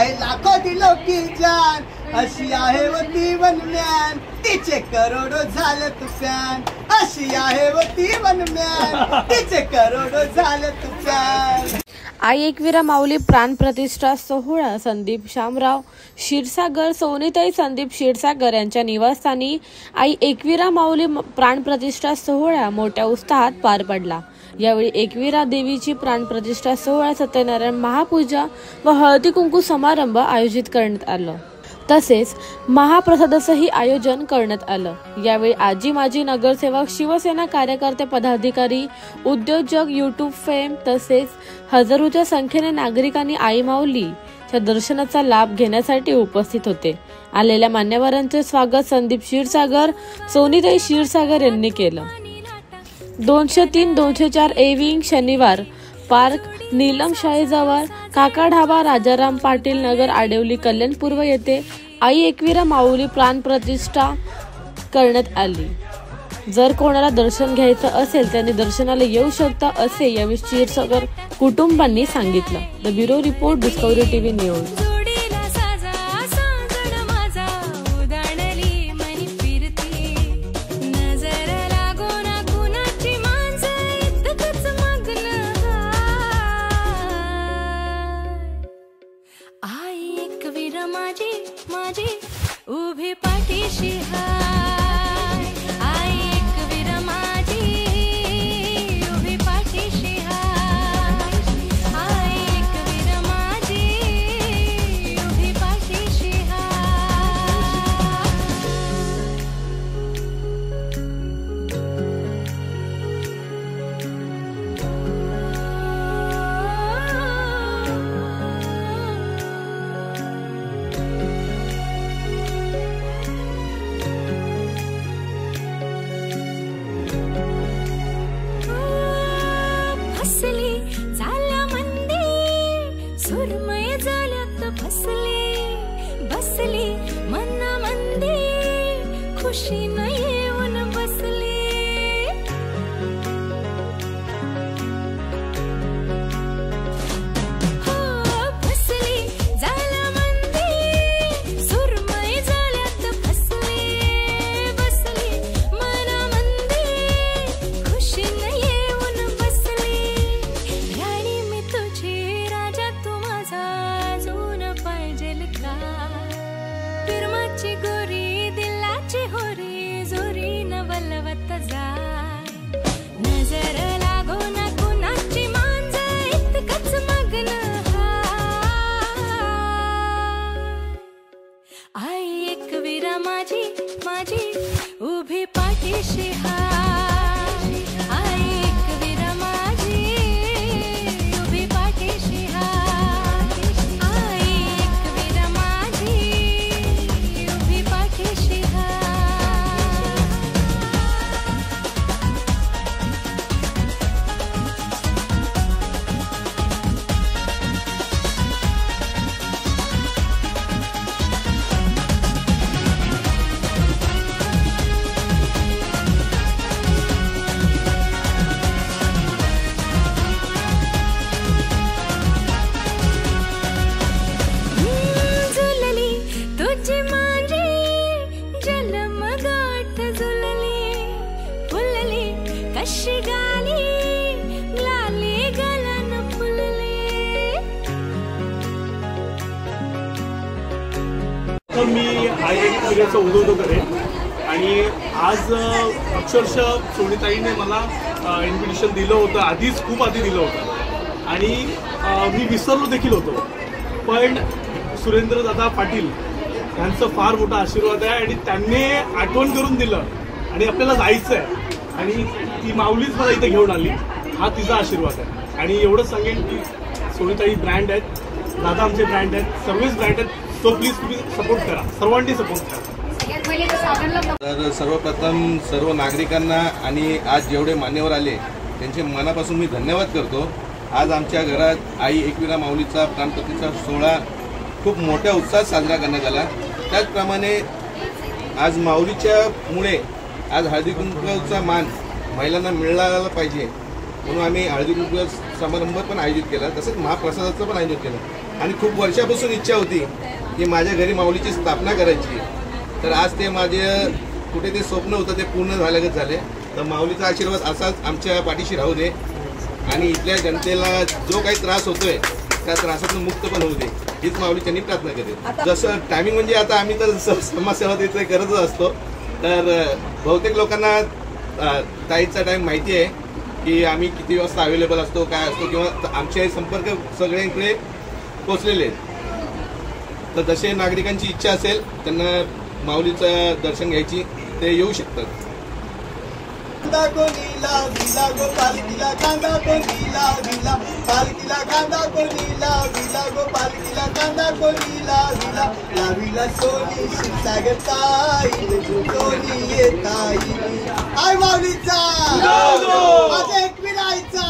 आहे लाखो दिलो की जान, अशी आहे व ती वनम्यान, तिचे करोडो झाले तू फॅन, अशी आहे व ती वनम्यान, तिचे करोडो झाले तू फॅन। आई एकविरा माऊली प्राण प्रतिष्ठा सोहळा संदीप शामराव क्षीरसागर सोनीताई संदीप क्षीरसागर यांच्या निवासस्थानी आई एकविरा माऊली प्राण प्रतिष्ठा सोहळा मोठ्या उत्साहात पार पडला। यावेळी एकविरा देवीची प्राण प्रतिष्ठा सोहळा सत्यनारायण महापूजा व हळदी कुंकू समारंभ आयोजित करण्यात आलं, तसेच महाप्रसादाचंही आयोजन करण्यात आलं। यावेळी आजी माजी नगरसेवक शिवसेना कार्यकर्ते पदाधिकारी उद्योजक यूट्यूब फेम तसेच हजारोच्या संख्येने नागरिकांनी आई माऊलीच्या दर्शनाचा लाभ घेण्यासाठी उपस्थित होते। आलेल्या मान्यवरांचे स्वागत संदीप क्षीरसागर सोनीताई क्षीरसागर यांनी केलं। 203-204 ए विंग शनिवार पार्क नीलम शाळेजवळ काका ढाबा राजाराम पाटील नगर आडिवली कल्याण पूर्व येथे आई एकविरा माऊली प्राण प्रतिष्ठा करण्यात आली। जर कोणाला दर्शन घ्यायचं असेल त्यांनी दर्शनाला येऊ शकता असे यावेळी क्षीरसागर कुटुंबांनी सांगितलं। The bureau report discovery TV news. माझी माझी उभी पाठीशी हाय, आई एकविरा माझी उभी पाठीशी हाय, आई एकविरा माझी उभी पाठीशी सुरमय झाल्यात फसले बसले मना मंदी खुशी न येऊन बसले। हो फसले झाल्या मंदी सुरमय झाल्यात फसले बसले मना मंदी खुशी न येऊन बसले। राणी मी तुझी राजा अजून पाहिजेल का पिरमाची गोरी दिलाची होरी जोरी न बलवत जाय, नजर लागो ना कुणाची मांज इतकंच मग्न हाय, आई एकविरा माझी माझी उभी पाठीशी हाय, आई एकविरा माझी उभी पाठीशी हाय। मी आई एकविराचं उदोदो करेन आणि आज अक्षरशः सोनीताईने मला इन्व्हिटेशन दिलं होतं, आधीच खूप आधी दिलं होतं आणि मी विसरलो देखील होतो, पण सुरेंद्रदादा पाटील यांचं फार मोठा आशीर्वाद आहे आणि त्यांनी आठवण करून दिलं आणि आपल्याला जायचं आहे आणि ती माऊलीच मला इथे घेऊन आली, हा तिचा आशीर्वाद आहे। आणि एवढंच सांगेन की सोनीताई ब्रँड आहेत, दादा आमचे ब्रँड आहेत, सर्वच ब्रँड आहेत, तो प्लीज तुम्ही सपोर्ट करा, सर्वांनी सपोर्ट करा। तर सर्वप्रथम सर्व नागरिकांना आणि आज जेवढे मान्यवर आले त्यांचे मनापासून मी धन्यवाद करतो। आज आमच्या घरात आई एकविरा माऊलीचा प्राणप्रतिष्ठा सोहळा खूप मोठ्या उत्साहात साजरा करण्यात आला। त्याचप्रमाणे आज माऊलीच्या मुळे आज हळदी कुंकूचा मान महिलांना मिळाला पाहिजे म्हणून आम्ही हळदी कुंकू समारंभ पण आयोजित केला, तसेच महाप्रसादाचं पण आयोजित केलं। आणि खूप वर्षापासून इच्छा होती की माझ्या घरी माऊलीची स्थापना करायची. तर आज ते माझे कुठे ते स्वप्न होतं ते पूर्ण झाल्यागत झाले. तर माऊलीचा आशीर्वाद असाच आमच्या पाठीशी राहू दे आणि इथल्या जनतेला जो काही त्रास होतोय त्या त्रासातून मुक्त पण होऊ दे हीच माऊलीच्यांनी प्रार्थना करेल. जसं टायमिंग म्हणजे आता आम्ही तर समाजसेवा तिथे करतच असतो. तर बहुतेक लोकांना ताईचा टाईम माहिती आहे की आम्ही किती वाजता अवेलेबल असतो काय असतो किंवा आमचे संपर्क सगळ्यांकडे पोचलेले आहेत. तर जसे नागरिकांची इच्छा असेल त्यांना माऊलीचं दर्शन घ्यायची ते येऊ शकतात. कांदा कोणी लाविला गो पालखीला कांदा कोणी लाविला पालखीला कांदा कोणी लाविला गो पालखीला कांदा कोणी लाविला लाविला सोनी क्षीरसागर ताई सोनी येताई आय माऊलीचा माझ्या एकविराईचा